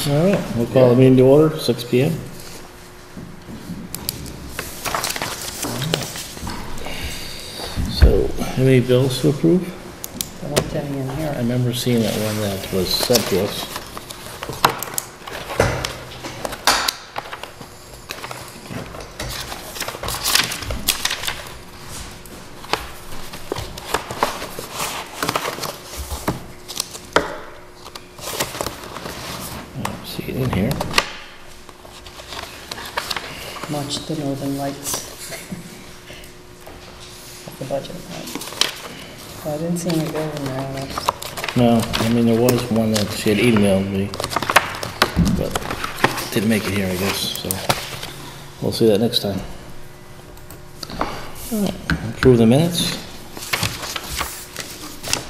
All right, we'll call the meeting to order, 6 PM. So, any bills to approve? I don't have any in I here. remember seeing that one that was sent to us. I don't see it in here. Watch the Northern Lights. Of the budget, right? Well, I didn't see any bill in there. No, I mean, there was one that she had emailed me, but didn't make it here, I guess, so we'll see that next time. All right, approve the minutes.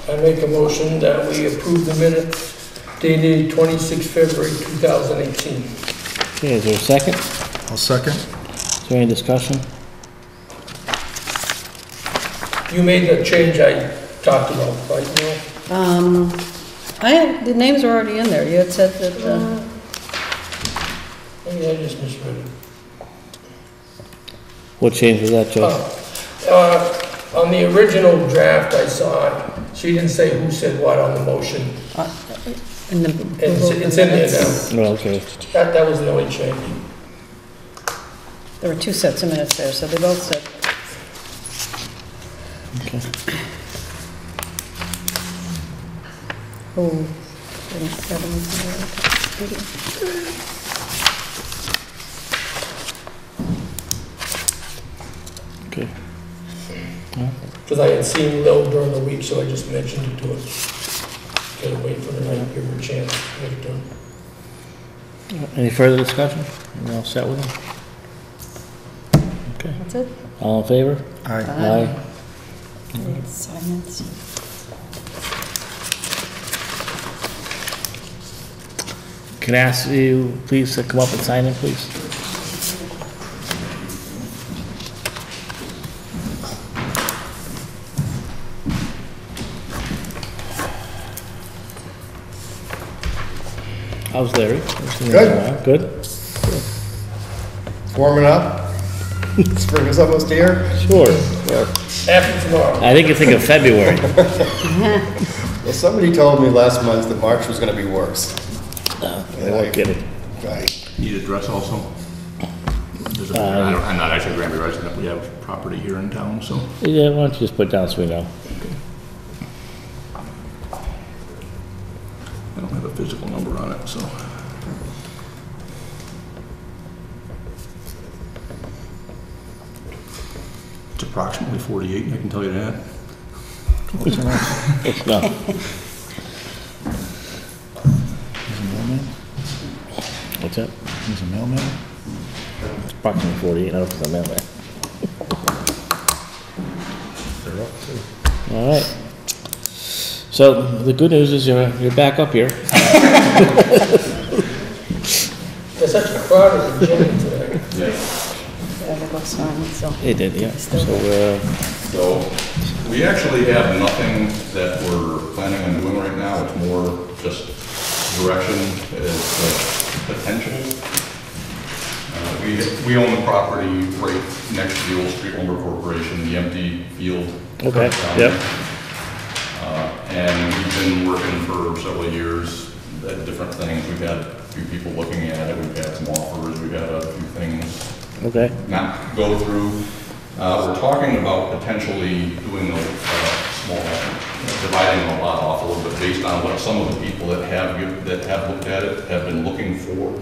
I make a motion that we approve the minutes dated 26 February 2018. Okay, is there a second? I'll second. Is there any discussion? You made the change I talked about, right, Neil? The names are already in there. You had said that, Maybe I just misread it. What change was that, Joe? On the original draft I saw, she didn't say who said what on the motion. in the. It's in there now. Oh, okay. That was the only change. There were two sets of minutes there, so they both said. Okay. Oh, didn't have anything there. Okay. Because I had seen Lil during the week, so I just mentioned it to her. Gotta wait for the night, give her a chance to get it done. Any further discussion? You all set with them? Okay. That's it? All in favor? Aye. Aye. Silence. Can I ask you, please, to come up and sign in, please? How's Larry? Good. Good? Warming up. Spring is almost here. Sure. After tomorrow. I think you think of February. Well, somebody told me last month that March was going to be worse. I won't get it. Right. Need address also? I'm not actually a Granby resident, we have property here in town, so. Yeah, why don't you just put it down so we know? I don't have a physical number on it, so. It's approximately 48, I can tell you that. It's not. What's that? He's a mailman. It's approximately 48, I don't know if it's a mailman. They're up too. All right. So the good news is you're back up here. There's such a crowd at the gym today. Yeah, they both signed, so. It did, yeah. Still So, we actually have nothing that we're planning on doing right now, it's more just direction as potential. We own the property right next to the Old Street Lumber Corporation, the empty field. Okay, down yep. there. And we've been working for several years at different things. We've had a few people looking at it, we've had some offers, we've had a few things Okay. not go through. We're talking about potentially doing a small, dividing the lot off a little bit based on what some of the people that have looked at it have been looking for.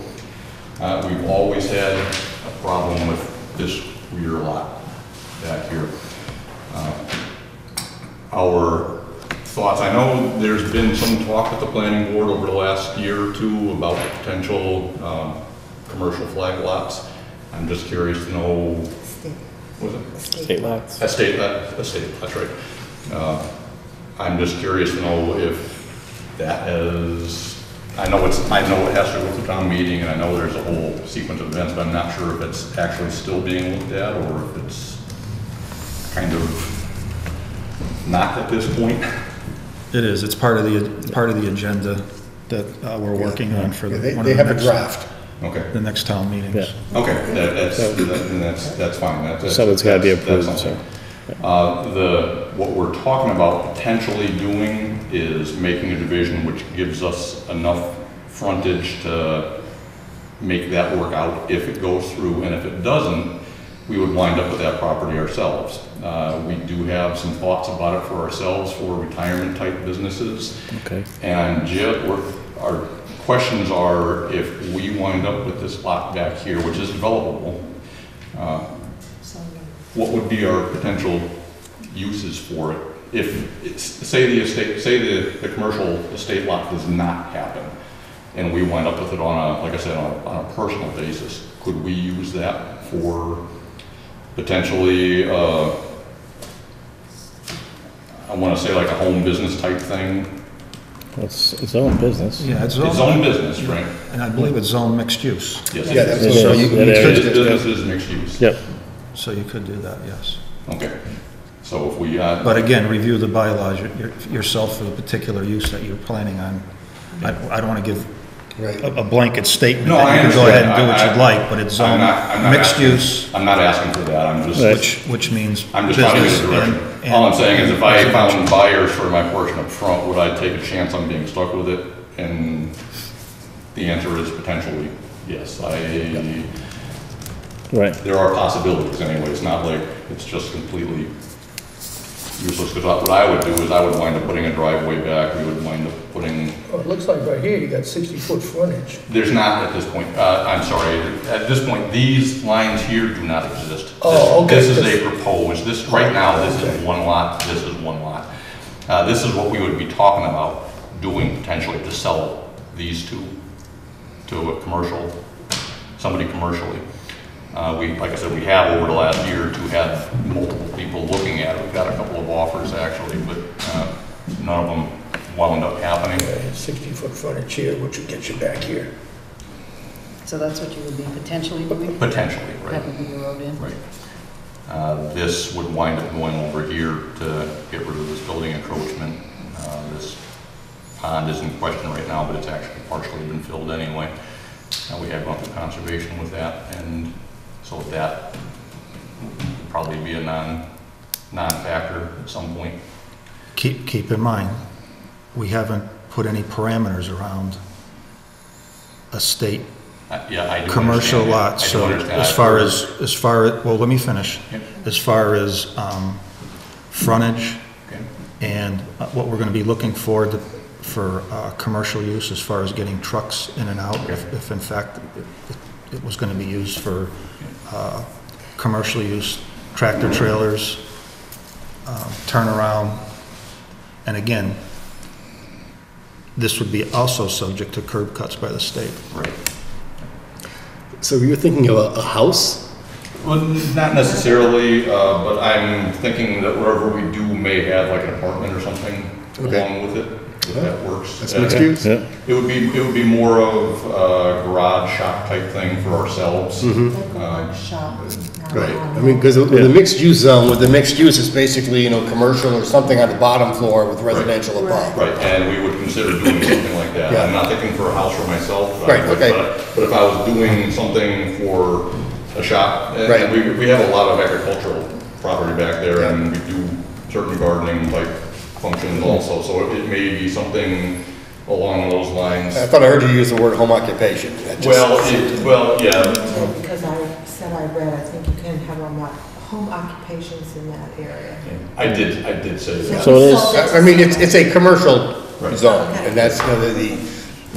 We've always had a problem with this rear lot back here. Our thoughts, I know there's been some talk with the planning board over the last year or two about potential commercial flag lots. I'm just curious to know, was it? State lots. Estate, that's right. I'm just curious to know if that is, I know it has to go through town meeting, and I know there's a whole sequence of events, but I'm not sure if it's actually still being looked at, or if it's kind of not at this point. It is. It's part of the agenda that we're working on for the. They one of the have a next- draft. Okay, The next town meetings. Yeah. okay, that's fine. So it's gotta be That's approved, something. so. What we're talking about potentially doing is making a division which gives us enough frontage to make that work out if it goes through, and if it doesn't, we would wind up with that property ourselves. We do have some thoughts about it for ourselves for retirement type businesses. Okay. And our questions are, if we wind up with this lot back here, which is developable, what would be our potential uses for it? If, say the commercial estate lot does not happen, and we wind up with it on a, like I said, on a personal basis, could we use that for potentially, I want to say like a home business type thing? It's its own business. Yeah, it's Its own business, right? And I believe it's zone mixed use. Yes. Yeah, that's It what- so is. you That area could is- do- Business is mixed use. Yep. So you could do that, yes. Okay. So if we, But again, review the bylaws yourself for the particular use that you're planning on. I don't want to give Right. a blanket statement No, that I you can go ahead and do understand. what you'd like, but it's I'm zone not mixed asking- use, I'm not asking for that, I'm just, Right. which means I'm just trying to business get a direction. and. All I'm saying is if I residential. found buyers for my portion up front, would I take a chance on being stuck with it? And the answer is potentially yes. Right. There are possibilities anyway, it's not like it's just completely useless, because what I would do is I would wind up putting a driveway back, we would wind up putting, Oh, it looks like right here, you got 60-foot frontage. there's not at this point, I'm sorry, at this point, these lines here do not exist. Oh, okay. This is a proposed, right now, this is one lot, this is one lot. This is what we would be talking about doing potentially to sell these two to a commercial, somebody commercially. Like I said, we have over the last year or two had multiple people looking at it. We've got a couple of offers actually, but none of them wound up happening. 60-foot frontage here, which would get you back here. So that's what you would be potentially doing? Potentially, right? That would be the road in? Right. This would wind up going over here to get rid of this building encroachment. This pond is in question right now, but it's actually partially been filled anyway. We have gone through conservation with that, and so that would probably be a non-factor at some point. Keep in mind, we haven't put any parameters around a state Yeah, I do commercial understand that. lot, I do so understand. as far as, well, let me finish. Yep. As far as frontage Okay. and what we're gonna be looking for commercial use as far as getting trucks in and out, if in fact it was gonna be used for commercial use, tractor trailers, turnaround, and again, this would be also subject to curb cuts by the state. Right. So you're thinking of a house? Well, not necessarily, but I'm thinking that wherever we do may have like an apartment or something Okay. along with it, if that works. That's mixed use? Yeah. It would be more of a garage shop type thing for ourselves. Right. I mean, because with the mixed use zone, with the mixed use, it's basically, you know, commercial or something on the bottom floor with residential above. Right, and we would consider doing something like that. Yeah. I'm not thinking for a house for myself. Right, okay. But if I was doing something for a shop, Right. and we have a lot of agricultural property back there, Yeah. and we do certain gardening type functions also, so it may be something along those lines. I thought I heard you use the word home occupation. That just- Yeah, Because I said I read, I think you can have home occupations in that area. I did say that. So it is- I mean, it's a commercial Right. zone, and that's, you know, the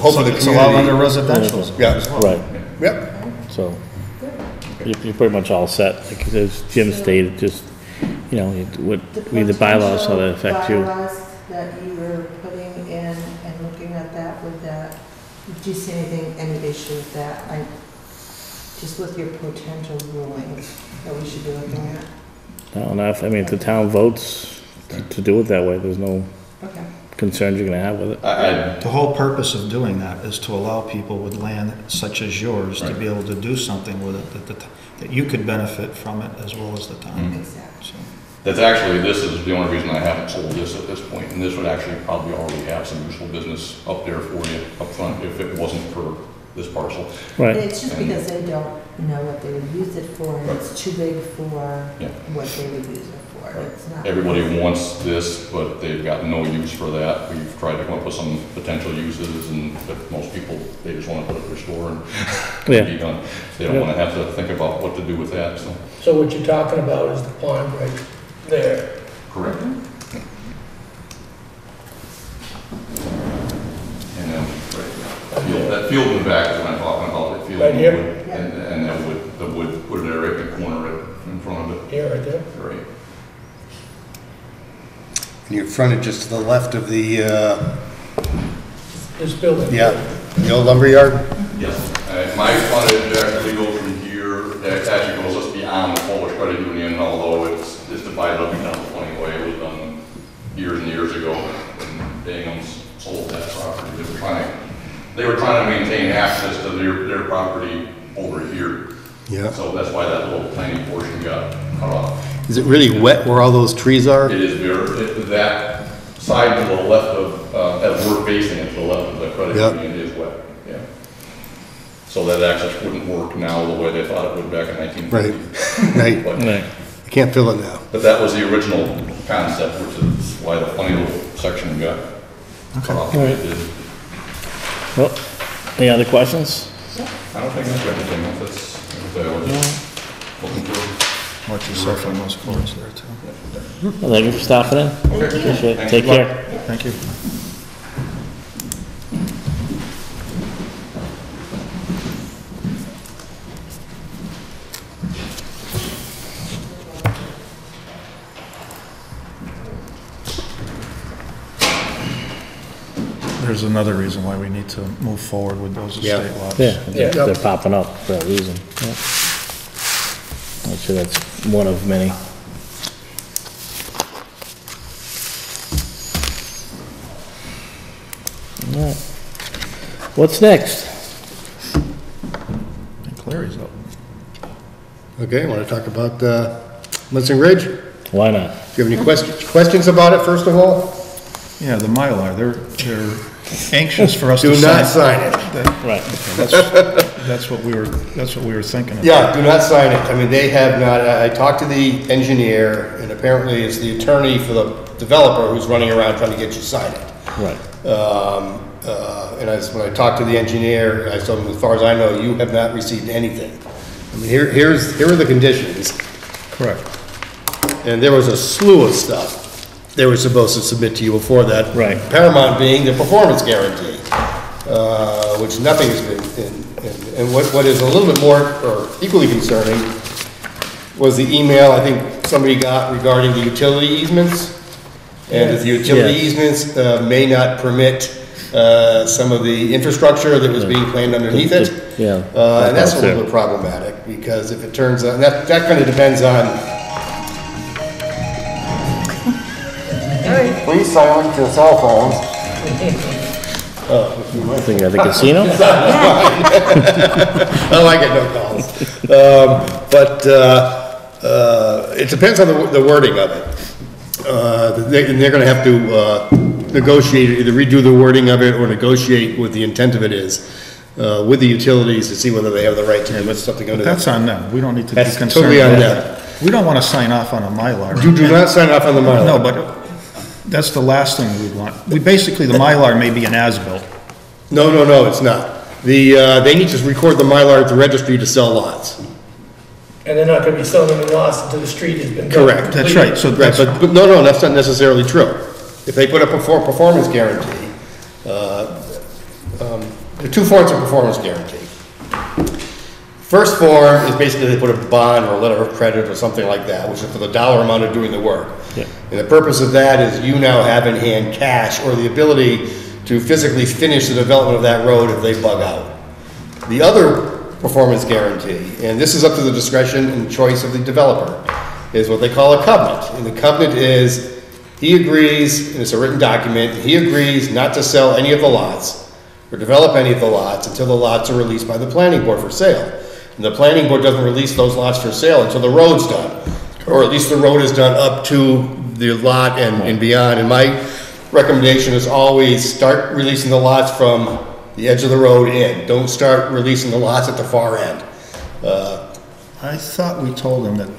hope of the It's allowed under community. residential. Yeah, Right. yep. So you're pretty much all set. Like as Jim stated, just, you know, read the bylaws, how that affect you. Bylaws that you were putting in and looking at that, with that, do you see anything, any issue with that? Just with your potential rulings that we should be looking at? I don't know if the town votes to do it that way, there's no Okay. concerns you're gonna have with it. The whole purpose of doing that is to allow people with land such as yours to Right. be able to do something with it, that you could benefit from it as well as the town. Exactly. So, That's actually, this is the only reason I haven't sold this at this point, and this would actually probably already have some useful business up there for you up front if it wasn't for this parcel. Right, It's just because they don't know what they would use it for, and it's too big for Yeah. what they would use it for. It's not. Everybody wants this, but they've got no use for that. We've tried to come up with some potential uses, and but most people, they just want to put it in their store and Yeah. be done. They don't want to have to think about what to do with that, so. So what you're talking about is the pond right there. Correct. And then, right, that field in the back is what I'm talking about, that field. Right here? And the wood, put it there right in the corner, right in front of it. Here, right there. Right. And your frontage just to the left of the, This building. the old lumber yard? Yes. My frontage actually goes from here, it actually goes just beyond the Polish Credit Union, although it's divided up into a funny way. It was done years and years ago, when Bingham's sold that property. They were trying to maintain access to their property over here. Yeah. So that's why that little tiny portion got cut off. Is it really wet where all those trees are? It is that side to the left of, as we're facing it, to the left of the credit Yep. union is wet, yeah. So that access wouldn't work now the way they thought it would back in 1950. Right. But- right. You can't fill it now. But that was the original concept, which is why the funny little section got cut off. the way it did. Well, any other questions? I don't think that's anything else. That's, I was just looking for. Watch yourself on those cords there, too. Well, thank you for stopping in. Appreciate it. Take care. Thank you. There's another reason why we need to move forward with those Yeah. estate lots. Yeah, Yeah. they're popping up for a reason. Yeah. I'm sure that's one of many. All right. What's next? And Clary's up. Okay, want to talk about Munson Ridge? Do Why not? you have any questions about it, first of all? Yeah, the Mylar, they're anxious for us to Do sign. not sign it. Right. That's what we were thinking of. Yeah, do not sign it. I mean, they have not, I talked to the engineer, and apparently it's the attorney for the developer who's running around trying to get you to sign it. Right. And when I talked to the engineer, I told him, as far as I know, you have not received anything. I mean, here are the conditions, Correct. and there was a slew of stuff they were supposed to submit to you before that. Right. Paramount being the performance guarantee, which nothing has been, and what is a little bit more, or equally concerning, was the email I think somebody got regarding the utility easements. And that the utility Yes. easements may not permit some of the infrastructure that was being planned underneath it. Yeah. And that's a little bit problematic, because if it turns out, and that kind of depends on. Please silence your cell phones. I think at the casino? Oh, I get no calls. But it depends on the wording of it. They're gonna have to negotiate, either redo the wording of it or negotiate what the intent of it is with the utilities to see whether they have the right to do something under that. That's on them. We don't need to be That's concerned totally on about them. that. We don't want to sign off on a Mylar. You do not sign off on the Mylar. No, but that's the last thing we'd want. Basically, the Mylar may be an as-built. No, it's not. They need to record the Mylar at the registry to sell lots. And they're not gonna be selling any lots until the street has been. Correct. That's right, so Right, that's, but no, that's not necessarily true. If they put up a performance guarantee, there are two forms of performance guarantee. First form is basically they put a bond or a letter of credit or something like that, which is for the dollar amount of doing the work. Yeah. And the purpose of that is you now have in hand cash or the ability to physically finish the development of that road if they bug out. The other performance guarantee, and this is up to the discretion and choice of the developer, is what they call a covenant. And the covenant is, he agrees, and it's a written document, he agrees not to sell any of the lots or develop any of the lots until the lots are released by the planning board for sale. And the planning board doesn't release those lots for sale until the road's done. or at least the road is done up to the lot and beyond. And my recommendation is always start releasing the lots from the edge of the road in. Don't start releasing the lots at the far end. I thought we told them that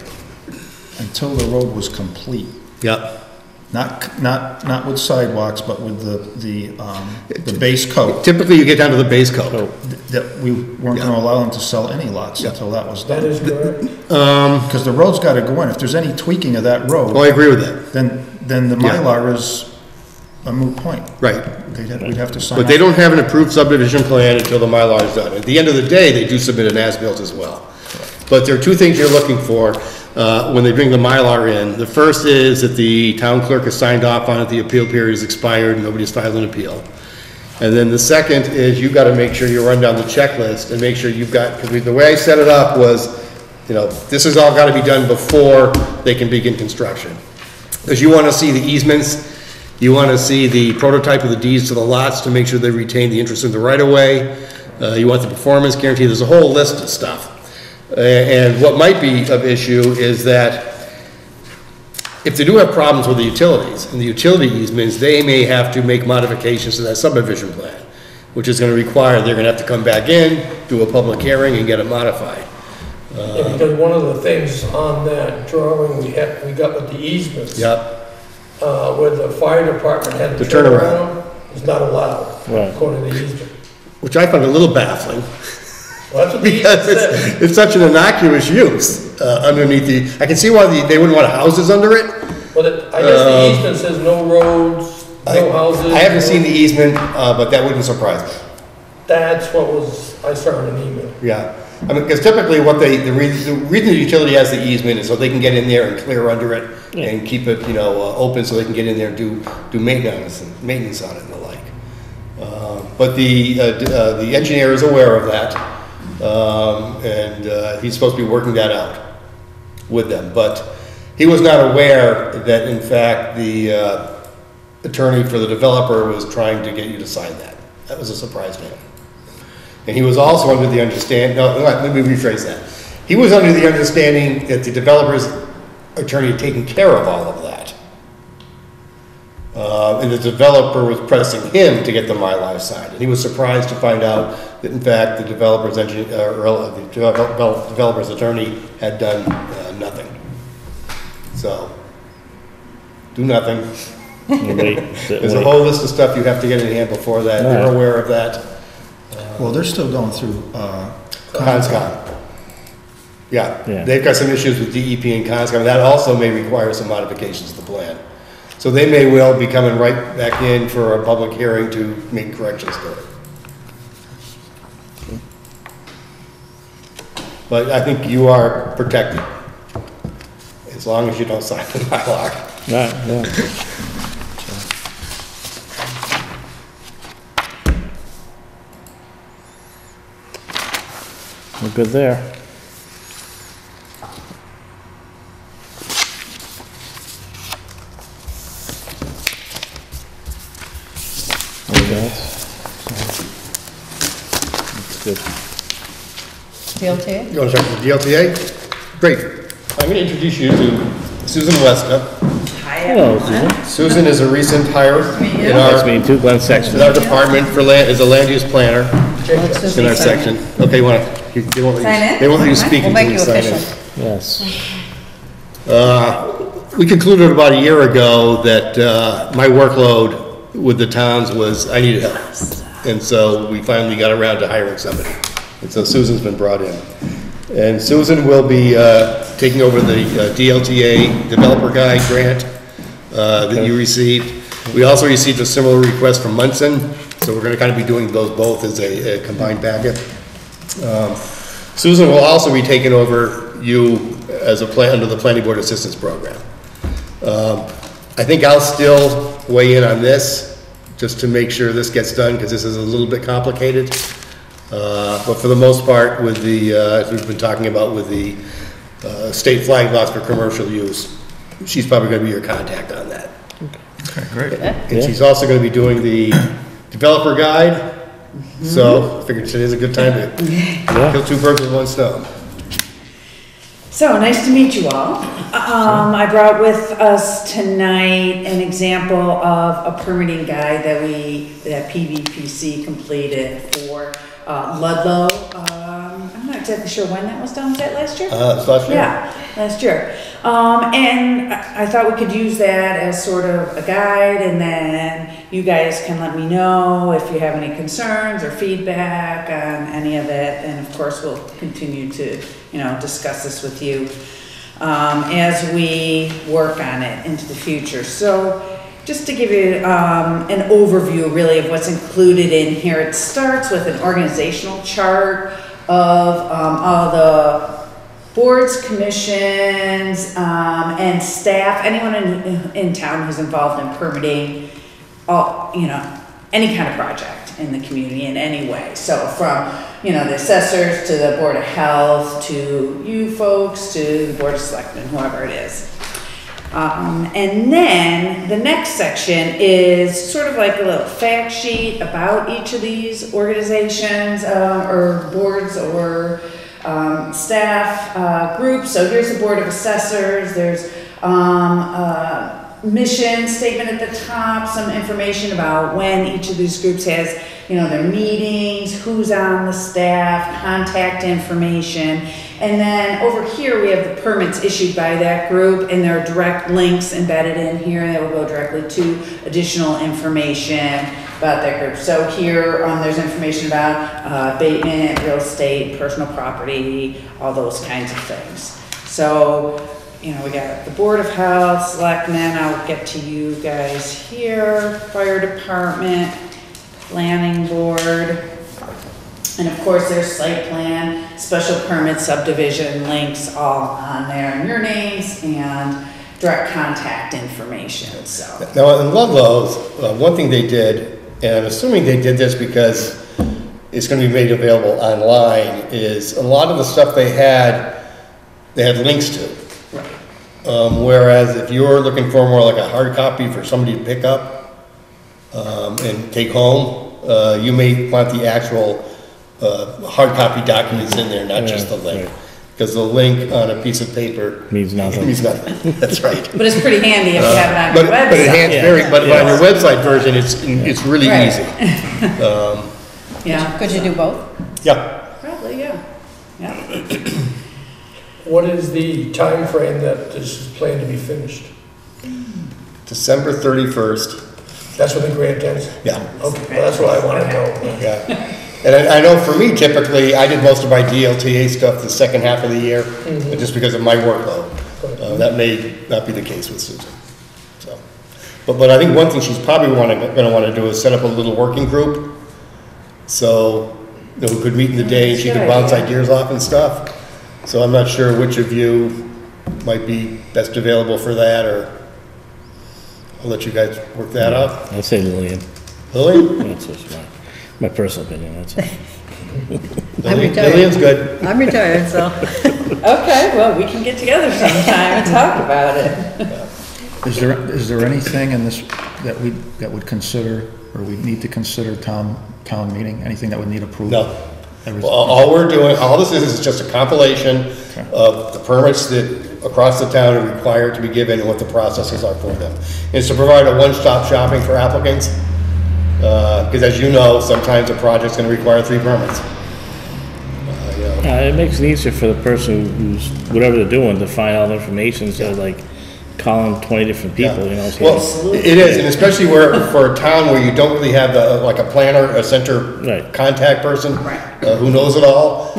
until the road was complete, Yep. not with sidewalks, but with the base coat, Typically, you get down to the base coat. that we weren't gonna allow them to sell any lots until that was That done. is correct. Because the road's gotta go in. If there's any tweaking of that Well, I road, agree with that. then the Yeah. Mylar is a moot point. Right. We'd have to sign But they off. don't have an approved subdivision plan until the Mylar is done. At the end of the day, they do submit an as-built as well. But there are two things you're looking for when they bring the Mylar in. The first is that the town clerk has signed off on it, the appeal period is expired, and nobody's filed an appeal. And then the second is you've got to make sure you run down the checklist and make sure you've got, because the way I set it up was, this has all got to be done before they can begin construction. Because you want to see the easements, you want to see the prototype of the deeds to the lots to make sure they retain the interest in the right-of-way. You want the performance guarantee, there's a whole list of stuff. And what might be of issue is that if they do have problems with the utilities and the utility easements, they may have to make modifications to that subdivision plan, which is going to require, they're going to have to come back in, do a public hearing and get it modified. Yeah, because one of the things on that drawing we got with the easements. Yep. Where the fire department had The the turnaround. turnaround, is not allowed, Right. according to the easement. Which I find a little baffling. Well, that's what the Because easement said. it's such an innocuous use underneath I can see why they wouldn't want houses under it. Well, I guess the easement says no roads, no houses. I haven't seen the easement, but that wouldn't surprise me. That's what I saw in an email. Yeah, I mean, because typically the reason the utility has the easement is so they can get in there and clear under it and keep it, open so they can get in there and do maintenance on it and the like. But the engineer is aware of that. And he's supposed to be working that out with them. But he was not aware that, in fact, the attorney for the developer was trying to get you to sign that. That was a surprise to him. And he was also under the understanding, let me rephrase that. He was under the understanding that the developer's attorney had taken care of all of that. And the developer was pressing him to get the Mylar signed. And he was surprised to find out that, in fact, the developer's attorney had done nothing. So, do nothing. There's a whole list of stuff you have to get in hand before that. They're Right. aware of that. Well, they're still going through, Conscom. Yeah, Yeah. they've got some issues with DEP and Conscom. That also may require some modifications to the plan. So they may well be coming right back in for a public hearing to make corrections to it. But I think you are protected, as long as you don't sign the Mylar. Right, yeah. We're good there. Okay. That's good. DLTA? You want to start with the DLTA? Great. I'm going to introduce you to Susan Westa. Hello, Susan. Susan is a recent hire in Nice our, meeting you too, Glenn Sexton. in our department for land, as a land use planner in our Sign section. Okay, they won't let you, Sign in? they won't let you speak We'll until make you you sign in. official. Yes. We concluded about a year ago that my workload with the towns was, I needed help. And so we finally got around to hiring somebody. And so Susan's been brought in. And Susan will be taking over the DLTA Developer Guide grant that you received. We also received a similar request from Munson, so we're gonna kind of be doing those both as a combined packet. Susan will also be taking over you as under the Planning Board Assistance Program. I think I'll still weigh in on this, just to make sure this gets done, because this is a little bit complicated. But for the most part, with the, as we've been talking about with the state flag lots for commercial use, she's probably gonna be your contact on that. okay, great. And she's also gonna be doing the developer guide, so I figured today's a good time to kill two birds with one stone. So, nice to meet you all. I brought with us tonight an example of a permitting guide that PVPC completed for Ludlow. I'm not exactly sure when that was done. Was that last year? It's last year. Yeah, last year. And I thought we could use that as sort of a guide, and then you guys can let me know if you have any concerns or feedback on any of it. And of course, we'll continue to, discuss this with you as we work on it into the future. So just to give you an overview really of what's included in here, it starts with an organizational chart of all the boards, commissions, and staff, anyone in town who's involved in permitting, any kind of project in the community in any way. So from, the assessors to the Board of Health, to you folks, to the Board of Selectmen, whoever it is. And then the next section is sort of like a little fact sheet about each of these organizations or boards or staff groups. So here's the Board of Assessors. There's mission statement at the top, some information about when each of these groups has, their meetings, who's on the staff, contact information. And then over here we have the permits issued by that group, and there are direct links embedded in here that will go directly to additional information about that group. So here there's information about abatement, real estate, personal property, all those kinds of things. So, we got the Board of Health, Selectmen, I'll get to you guys here, Fire Department, Planning Board, and of course there's site plan, special permit, subdivision, links all on there, and your names and direct contact information, so. Now, in Ludlow's, one thing they did, and I'm assuming they did this because it's going to be made available online, is a lot of the stuff they had links to. Whereas if you're looking for more like a hard copy for somebody to pick up and take home, you may want the actual hard copy documents in there, not just the link. Right. Because the link on a piece of paper Means nothing. means nothing. That's right. But it's pretty handy if you have it on your website. But enhanced but Yeah. on your website version, it's really Right. easy. Yeah, Could you do both? Yeah. probably, yeah. What is the time frame that this is planned to be finished? December 31st. That's when the grant ends? Yeah. Okay, well, that's what I want to know. Yeah. And I know for me, typically, I did most of my DLTA stuff the second half of the year, but just because of my workload. That may not be the case with Susan. So, but I think one thing she's probably going to want to do is set up a little working group. So, who could meet in the day and she could bounce ideas off and stuff. So I'm not sure which of you might be best available for that, or I'll let you guys work that out. I'd say Lillian. Lillian? That's just my personal opinion, that's all. Lillian's good. I'm retired, so. Okay, well, we can get together sometime and talk about it. Is there anything in this that would consider, or we need to consider town meeting? Anything that would need approval? No. Well, all we're doing, all this is just a compilation of the permits that across the town are required to be given and what the processes are for them. It's to provide a one-stop shopping for applicants, because as you know, sometimes a project's going to require 3 permits. It makes it easier for the person who's, whatever they're doing, to find all the information, instead of like calling 20 different people, so- Well, it is, and especially for a town where you don't really have like a planner, a center Right. contact person who knows it all,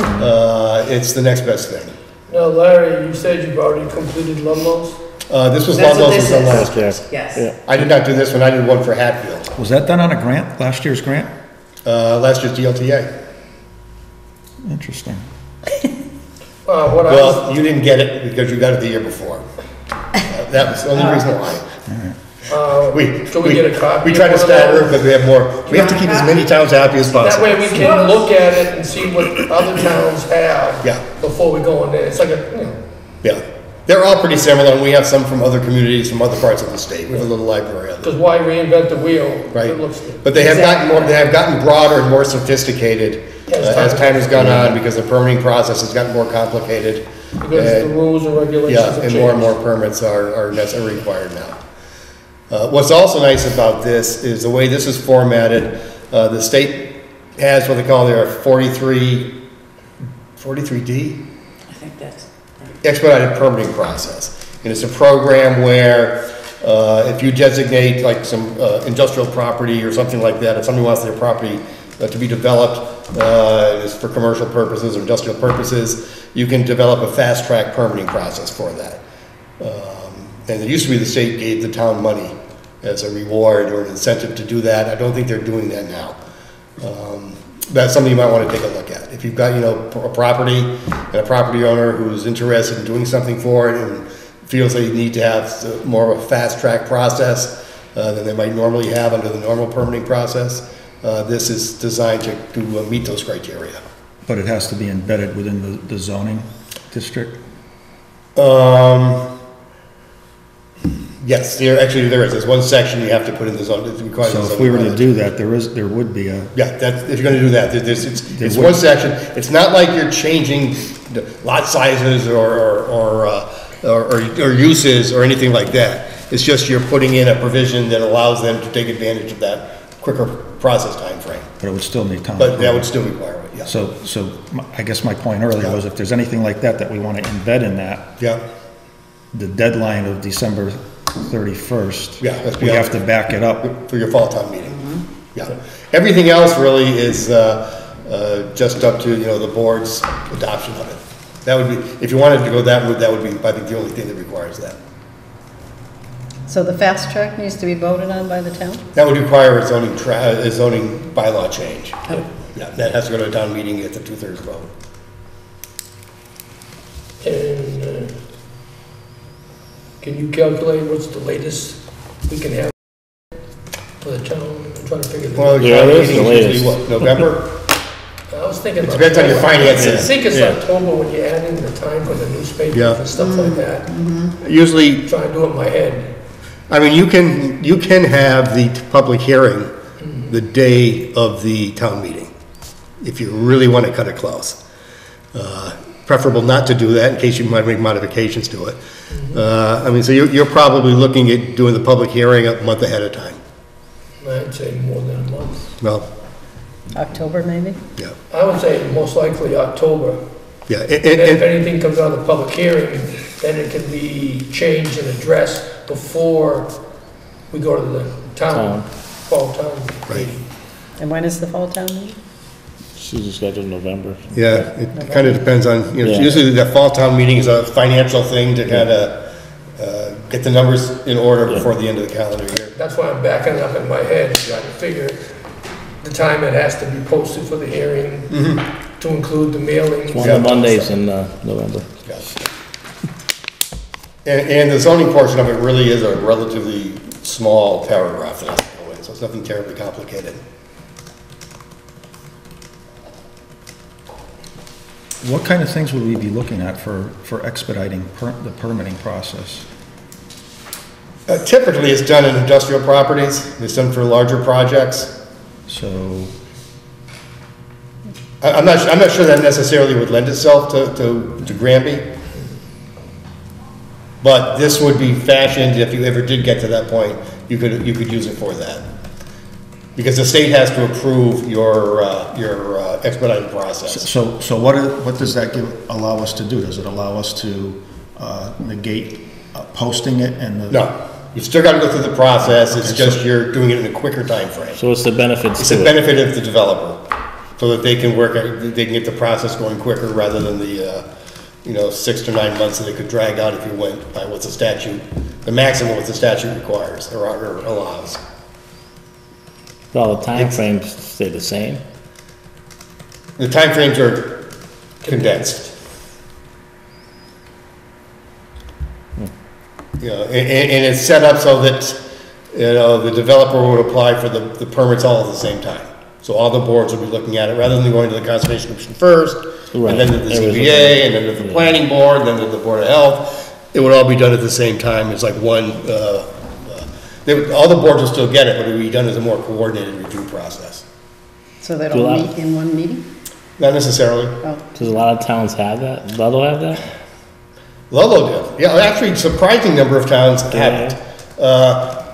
it's the next best thing. Now, Larry, you said you've already completed Ludlow's? This was That's what Ludlow's was done this last year. Yes. Yeah. I did not do this one, I did one for Hatfield, Was that done on a grant, last year's grant? last year's DLTA. Interesting. What I was, Well, you didn't get it because you got it the year before. That was the only reason why. can we get a copy? We try to of one of stagger those? because we have more, we have to keep as many towns happy as That possible. way we can look at it and see what other towns have. Yeah. Before we go in there. It's like Yeah, they're all pretty similar, and we have some from other communities, from other parts of the state. We have a little library of them. because why reinvent the wheel? Right. It looks good. But they have gotten more, they have gotten broader and more sophisticated as time has gone on, because the permitting process has gotten more complicated. Because the rules and regulations Yeah, have and changed. more permits are required now. What's also nice about this is the way this is formatted. The state has what they call their 43D I think that's right. expedited permitting process. And it's a program where if you designate like some industrial property or something like that, if somebody wants their property to be developed is for commercial purposes or industrial purposes, you can develop a fast-track permitting process for that. And it used to be the state gave the town money as a reward or an incentive to do that. I don't think they're doing that now. That's something you might want to take a look at. If you've got, you know, a property and a property owner who's interested in doing something for it and feels they need to have more of a fast-track process than they might normally have under the normal permitting process, this is designed to meet those criteria. But it has to be embedded within the zoning district? Yes, there is. There's one section you have to put in the zone. It requires So the if zoning we were to bylaw. do that, there would be a, Yeah, if you're gonna do that, it's would- one section. It's not like you're changing the lot sizes or uses or anything like that. It's just you're putting in a provision that allows them to take advantage of that quicker process time frame. but it would still need time. But that would still require it, yeah. So I guess my point earlier was if there's anything like that we want to embed in that, Yeah, the deadline of December 31st, Yeah, that's we beyond- have to back it up. for your fall town meeting. Yeah. Everything else really is just up to, you know, the board's adoption of it. That would be, if you wanted to go that route, that would be, I think, the only thing that requires that. So the fast track needs to be voted on by the town? That would require a zoning bylaw change. Yeah, that has to go to a town meeting at the 2/3 vote. And can you calculate what's the latest we can have for the town? I'm trying to figure that Well, out. Yeah, town it is meeting the is usually latest. what, November? I was thinking. It depends on your October. finances. I think it's Yeah. October when you add in the time for the newspapers Yeah. and stuff like that. Usually, Try and do it in my head. I mean, you can have the public hearing the day of the town meeting, if you really want to cut it close. Preferable not to do that in case you might make modifications to it. I mean, so you're probably looking at doing the public hearing a month ahead of time. I'd say more than a month. Well, October, maybe? yeah, I would say most likely October. yeah, And then if and, anything comes out of the public hearing, then it can be changed and addressed before we go to the town, fall town Right. meeting. And when is the fall town meeting? She's just scheduled in November. yeah, it kind of depends on, you know, Yeah. usually the fall town meeting is a financial thing to kind of get the numbers in order before the end of the calendar year. That's why I'm backing up in my head, trying to figure the time it has to be posted for the hearing, to include the mailing. One of the Mondays in November. And the zoning portion of it really is a relatively small paragraph that has to go in, so it's nothing terribly complicated. What kind of things would we be looking at for expediting the permitting process? Typically, it's done in industrial properties, it's done for larger projects. So, I'm not sure that necessarily would lend itself to Granby. But this would be fashioned, if you ever did get to that point, you could use it for that. Because the state has to approve your expedited process. so what does that allow us to do? Does it allow us to negate posting it and the? No, you still gotta go through the process, it's just you're doing it in a quicker time frame. So what's the benefits It's to the it? benefit of the developer, so that they can get the process going quicker rather than the, 6 to 9 months that it could drag out if you went by what the statute, the maximum what the statute requires or allows. All the timeframes stay the same? The timeframes are condensed. And it's set up so that, the developer would apply for the permits all at the same time. So all the boards would be looking at it, rather than going to the Conservation Commission first, Right. and then to the Everything. ZBA, and then to the Planning Board, and then to the Board of Health. It would all be done at the same time, it's like one, all the boards will still get it, but it would be done as a more coordinated review process. So they Do a lot don't of- meet in one meeting? Not necessarily. Oh, Does a lot of towns have that? Ludlow have that? Ludlow did. Yeah, actually, surprising number of towns haven't.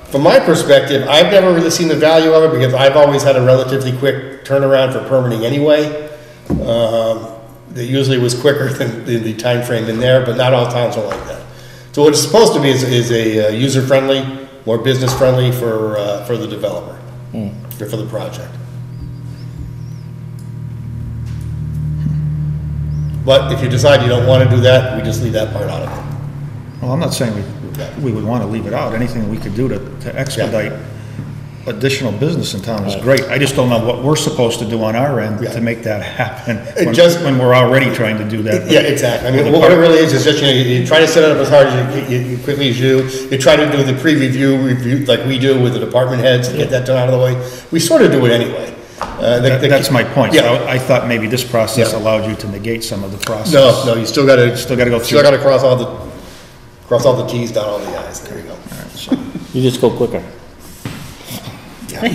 From my perspective, I've never really seen the value of it because I've always had a relatively quick turnaround for permitting anyway. It usually was quicker than the time frame in there, but not all towns are like that. So what it's supposed to be is a user-friendly, more business-friendly for the developer, or for the project. But if you decide you don't want to do that, we just leave that part out of it. Well, I'm not saying we would want to leave it out. Anything we could do to expedite additional business in town is great. I just don't know what we're supposed to do on our end to make that happen when we're already trying to do that. Yeah, exactly. I mean, what it really is just, you try to set it up as hard as you quickly as you do. You try to do the review like we do with the department heads and get that done out of the way. We sort of do it anyway. That's my point. Yeah. So I thought maybe this process allowed you to negate some of the process. No, you still got to go through. Still got to cross all the T's, dot all the I's. There you go. You just go quicker. Yeah.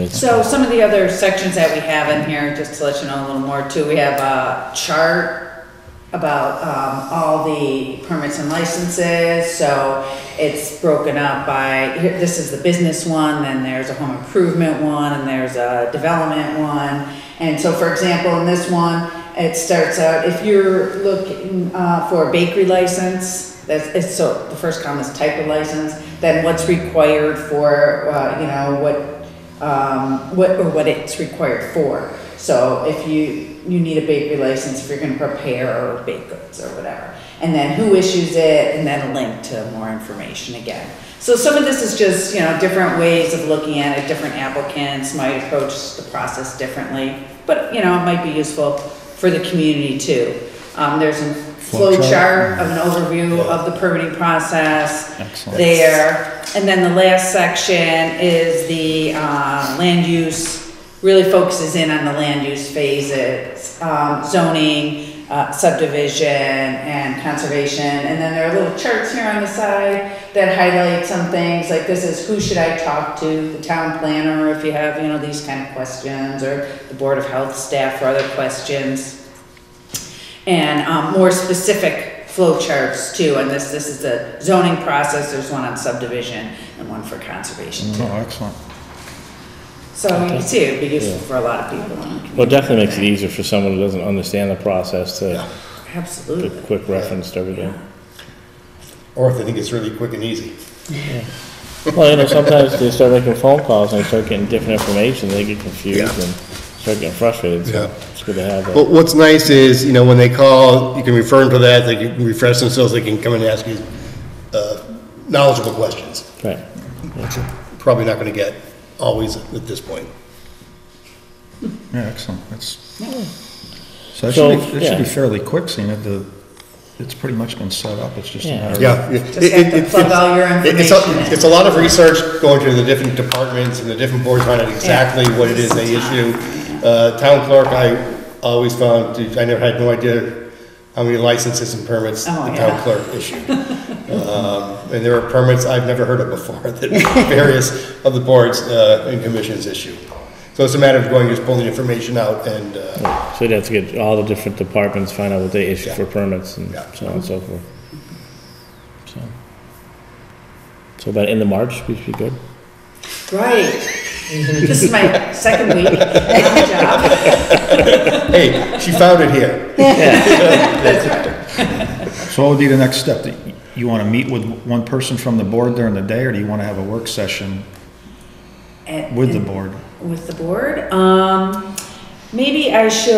So some of the other sections that we have in here, just to let you know a little more too, we have a chart about all the permits and licenses. So it's broken up by, this is the business one, then there's a home improvement one, and there's a development one. And so for example, in this one, it starts out, if you're looking for a bakery license, so the first column is type of license, then what's required for, what it's required for. So if you need a bakery license if you're gonna prepare or bake goods or whatever. And then who issues it, and then a link to more information again. So some of this is just, different ways of looking at it. Different applicants might approach the process differently, but it might be useful for the community too. There's a flow chart of an overview of the permitting process. Excellent. There. And then the last section is the land use, really focuses in on the land use phases, zoning, subdivision, and conservation. And then there are little charts here on the side that highlight some things, like this is who should I talk to, the town planner if you have, these kind of questions, or the Board of Health staff for other questions. And more specific flow charts too, and this is the zoning process, there's one on subdivision and one for conservation too. Oh, excellent. So you can see it'd be useful for a lot of people. Well, it definitely makes it easier for someone who doesn't understand the process to Absolutely. get quick reference to everything. Or if they think it's really quick and easy. Well, sometimes they start making phone calls and they start getting different information, they get confused and start getting frustrated, so it's good to have that. Well, what's nice is, when they call, you can refer them to that, they can refresh themselves, they can come and ask you knowledgeable questions. Right. Probably not gonna get always at this point. Yeah, excellent. So it should be fairly quick, seeing that it's pretty much been set up. It's just a matter of... Yeah. Just have to plug all your information in. It's a lot of research going through the different departments and the different boards, finding out exactly what it is they issue. Town clerk, I always found, I never had no idea how many licenses and permits the town clerk issued. And there are permits I've never heard of before that various of the boards and commissions issue. So it's a matter of just pulling the information out and... So you'd have to get all the different departments, find out what they issue for permits and so on and so forth. So about end of March, we should be good. Right. This is my second week on the job. Hey, she found it here. That's right. So what would be the next step? You want to meet with one person from the board during the day, or do you want to have a work session with the board? With the board? Maybe I should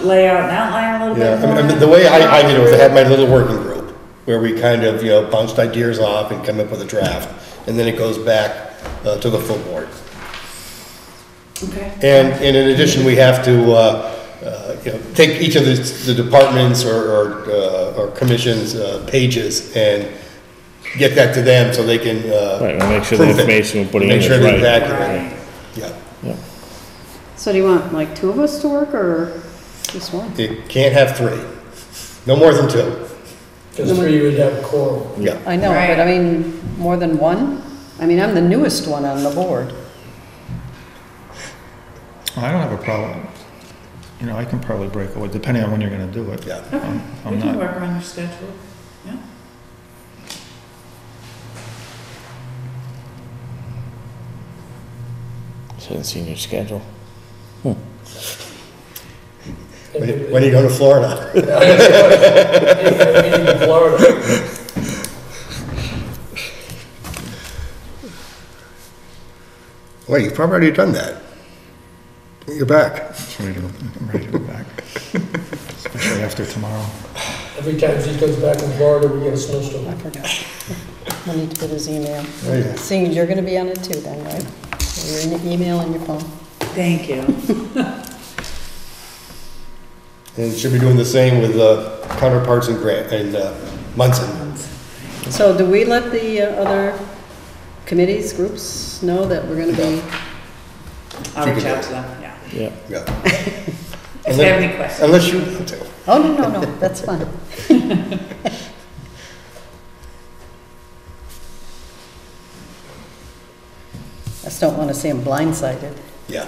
lay out an outline a little bit more. I mean, the way I did it was I had my little working group where we kind of, bounced ideas off and come up with a draft. And then it goes back to the full board. Okay. And in addition, we have to, take each of the departments or commissions' pages and get that to them so they can Right, and make sure the information we're putting in is right. Make sure it's accurate. Yeah. So do you want like two of us to work or just one? It can't have three. No more than two. Because three would have a quorum. Yeah. I know, Right. but I mean, more than one? I mean, I'm the newest one on the board. I don't have a problem. You know, I can probably break away, depending on when you're gonna do it. Yeah. Okay, I'm we can not, work around your schedule, yeah. So I haven't seen your schedule. When are you going to Florida? Meeting in Florida. Wait, you've probably already done that. You're back. I'm ready to go back. Especially after tomorrow. Every time he comes back from Florida, we get a snowstorm. I forgot. We need to put his email. There you go. Seeing you're gonna be on it too then, right? Your email and your phone. Thank you. And should be doing the same with counterparts in Grant and Munson. So do we let the other committees, groups know that we're gonna be, I'll reach out to them, yeah. Yeah. Yeah. If they have any questions. Unless you want to. oh, no, that's fine. I just don't wanna see them blindsided. Yeah.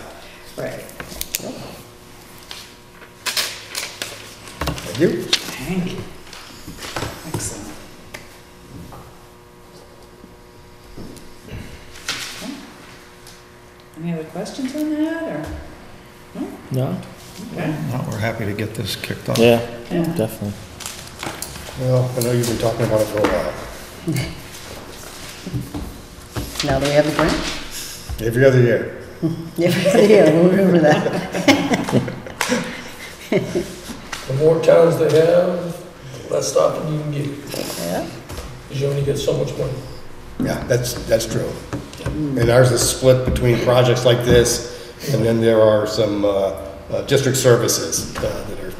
Right. Thank you. Thank you. Excellent. Okay. Any other questions on that, or? No? No? Okay. No, we're happy to get this kicked off. Yeah, Yeah. definitely. Well, I know you've been talking about it for a while. Now that we have the grant? Every other year. Yeah, we'll remember that. The more towns they have, the less stopping you can get, Yeah, because you only get so much money. Yeah, that's true. And ours is split between projects like this, and then there are some district services that are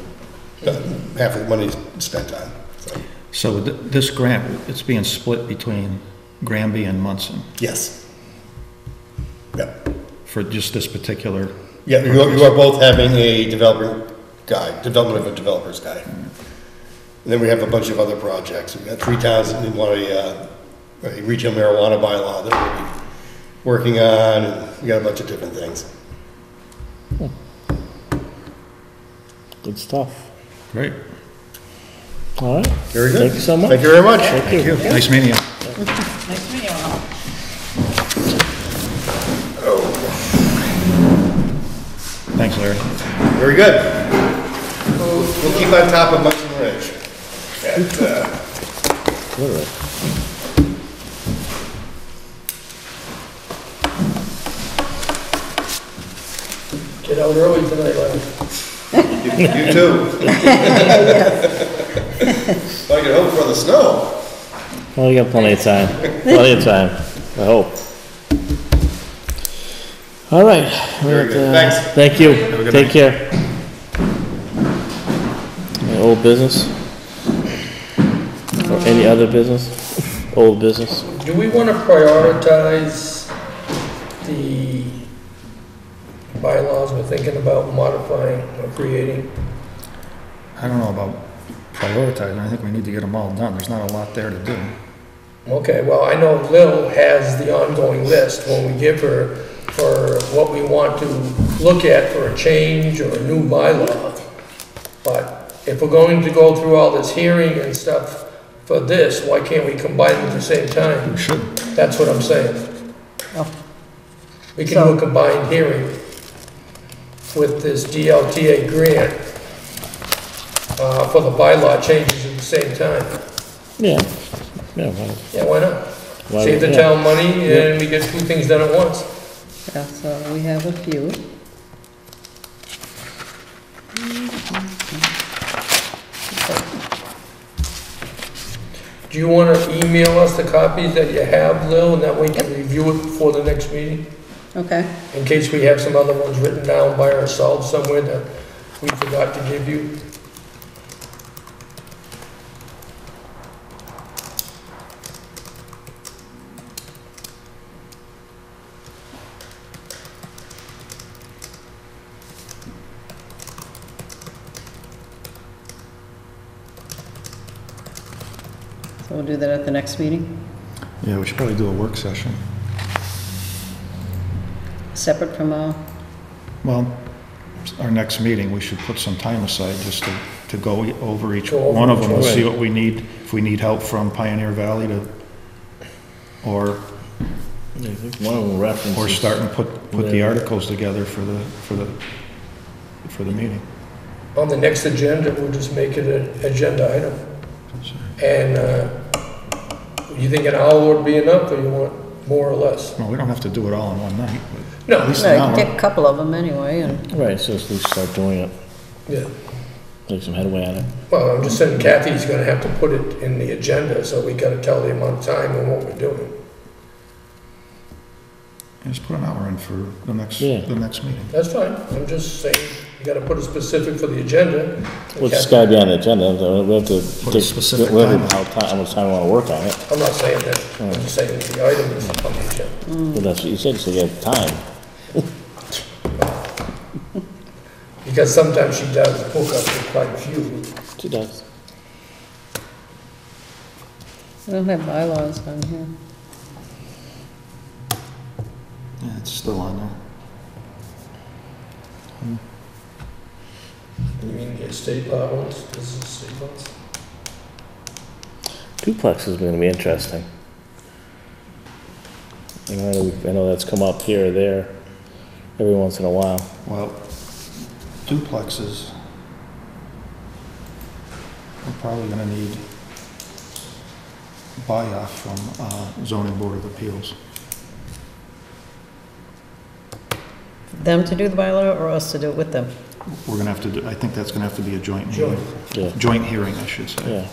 half of the money is spent on. So, So this grant, it's being split between Granby and Munson yes. Yep. for just this particular, Yeah, you are both having a development of a developer's guide. And then we have a bunch of other projects. We've got 3 towns that want a regional marijuana bylaw that we'll be working on, and we got a bunch of different things. Good stuff. great. All right. Very good. Thank you so much. Thank you very much. Thank you. Nice meeting you. Nice to meet you all. Thanks, Larry. Very good. We'll keep on top of Munson Ridge. Literally. Get out early tonight, Larry. You too. I can hope for the snow. Well, you got plenty of time. Plenty of time, I hope. All right. Very good. Thanks. Thank you. a good Take night. care. Any old business? Or any other business? Old business? Do we want to prioritize the bylaws we're thinking about modifying or creating? I don't know about prioritizing, I think we need to get them all done, there's not a lot there to do. Okay, well, I know Lil has the ongoing list when we give her for what we want to look at for a change or a new bylaw. But if we're going to go through all this hearing and stuff for this, why can't we combine them at the same time? We should. That's what I'm saying. Oh. We can do a combined hearing with this DLTA grant for the bylaw changes at the same time. Yeah. Yeah, why not? Yeah, why not? Why Save the not? town money and we get 2 things done at once. yeah, so we have a few. Do you want to email us the copies that you have, Lil, and that way we can review it before the next meeting? Okay, In case we have some other ones written down by ourselves somewhere that we forgot to give you? so we'll do that at the next meeting, Yeah, we should probably do a work session. separate from, Well, our next meeting, we should put some time aside just to go over each Go over one of them and each see one. what we need, if we need help from Pioneer Valley or Yeah, I think one of them references. or start and put the Yeah. articles together for the meeting. On the next agenda, we'll just make it an agenda item. And, you think an hour would be enough, or you want more or less? Well, we don't have to do it all in one night, but No, at least an Right, get hour. a couple of them anyway, and Right, so let's start doing it, yeah. make some headway on it. Well, I'm just saying Kathy's gonna have to put it in the agenda, so we gotta tell the amount of time and what we're doing. Just put an hour in for the next Yeah. meeting. That's fine, I'm just saying, you gotta put it specific for the agenda. Well, it's gotta be on the agenda, so we have to. Put a specific we have to- time. how much time we wanna work on it. I'm not saying that, I'm just saying the item is on the agenda. Well, that's what you said, so you have time. Because sometimes she does hook up with quite a few. She does. we don't have bylaws on here. Yeah, it's still on there. You mean the estate law ones, this is estate laws? Duplex is gonna be interesting. I know that's come up here or there every once in a while. Well, duplexes, we're probably gonna need buy-off from zoning board of appeals. Them to do the bylaw or us to do it with them? We're gonna have to do, I think that's gonna have to be a joint meeting. Joint. Yeah, Joint hearing, I should say. yeah.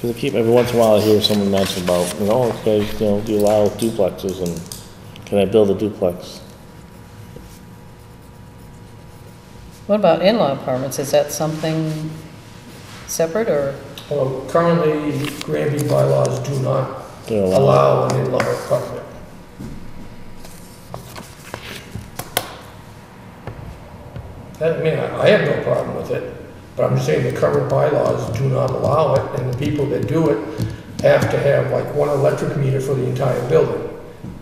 Cause I keep, every once in a while I hear someone mention about, okay, do you allow duplexes and can I build a duplex? What about in-law apartments? Is that something separate or? Well, currently, Granby bylaws do not Do you allow an in-law apartment. I mean, I have no problem with it, but I'm just saying the current bylaws do not allow it, and the people that do it have to have like one electric meter for the entire building.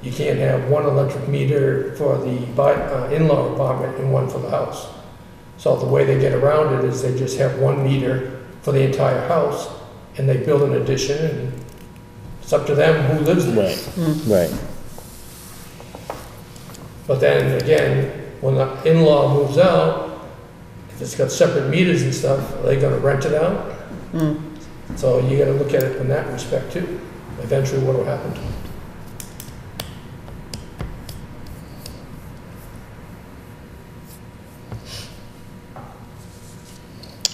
You can't have one electric meter for the in-law apartment and one for the house. So the way they get around it is they just have one meter for the entire house, and they build an addition, and it's up to them who lives there. Right, right. But then again, when the in-law moves out, if it's got separate meters and stuff, are they gonna rent it out? So you gotta look at it in that respect too, eventually what'll happen to it.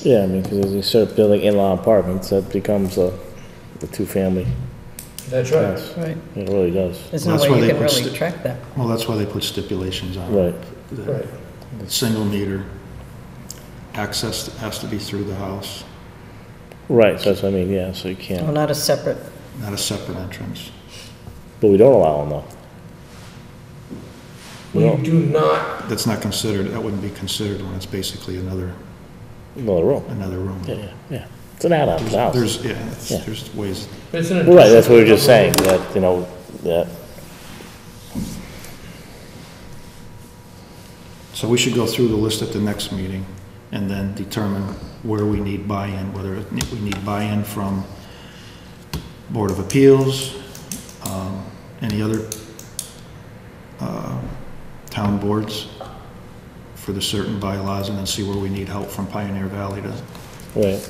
Yeah, I mean, cause as you start building in-law apartments, that becomes a two-family That's right. house. Right. It really does. There's Well, no that's way why you they can put really sti- track that. Well, that's why they put stipulations on it. Right. The Right. Single meter, access has to be through the house, Right, so that's what I mean, yeah, so you Well, can't, not a separate, not a separate entrance. but we don't allow them though. We We don't, do not, That's not considered, that wouldn't be considered when it's basically another another room. room. Yeah, yeah, yeah. It's an add-on to the house. There's, yeah, it's- Yeah. there's ways, it's an Right, that's what we were just addition. saying, that, that, so we should go through the list at the next meeting and then determine where we need buy-in, whether we need buy-in from Board of Appeals, any other town boards for the certain bylaws, and then see where we need help from Pioneer Valley to, right.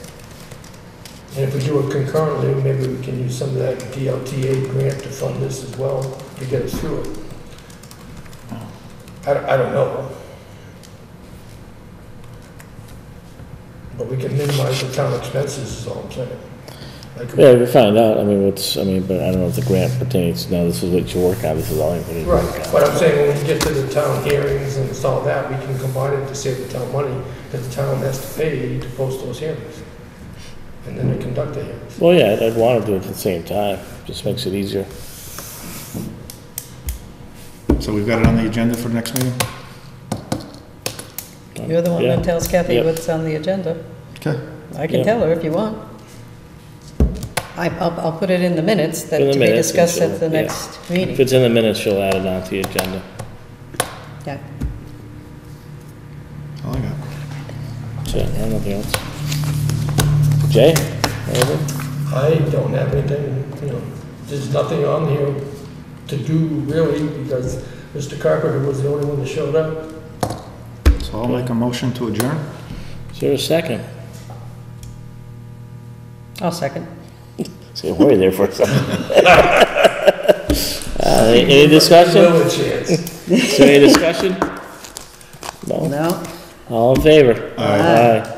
And if we do it concurrently, maybe we can use some of that DLTA grant to fund this as well, to get us through it. I don't know. But we can minimize the town expenses, is all I'm saying. Like, Yeah, we find out, I mean, but I don't know if the grant pertains, no, this is what you work on, this is all you need to work Right, on. but I'm saying when we get to the town hearings and all that, we can combine it to save the town money, because the town has to pay to post those hearings. And then to conduct the hearings. Well, yeah, I'd want to do it at the same time, just makes it easier. so we've got it on the agenda for the next meeting? you're the one Yeah. that tells Kathy Yep. what's on the agenda. Okay. I can Yeah. tell her if you want. I'll put it in the minutes that In the to be minutes, and discussed at the she'll- yeah. next If meeting. it's in the minutes, she'll add it on to the agenda. Yeah. That's it, I have nothing else. Jay, anything? I don't have anything, there's nothing on here to do really, because Mr. Carpenter was the only one that showed up. So I'll make a motion to adjourn. Is there a second? I'll second. See, I'm worried there for a second. Any discussion? No chance. Is there any discussion? No? No? All in favor? Aye.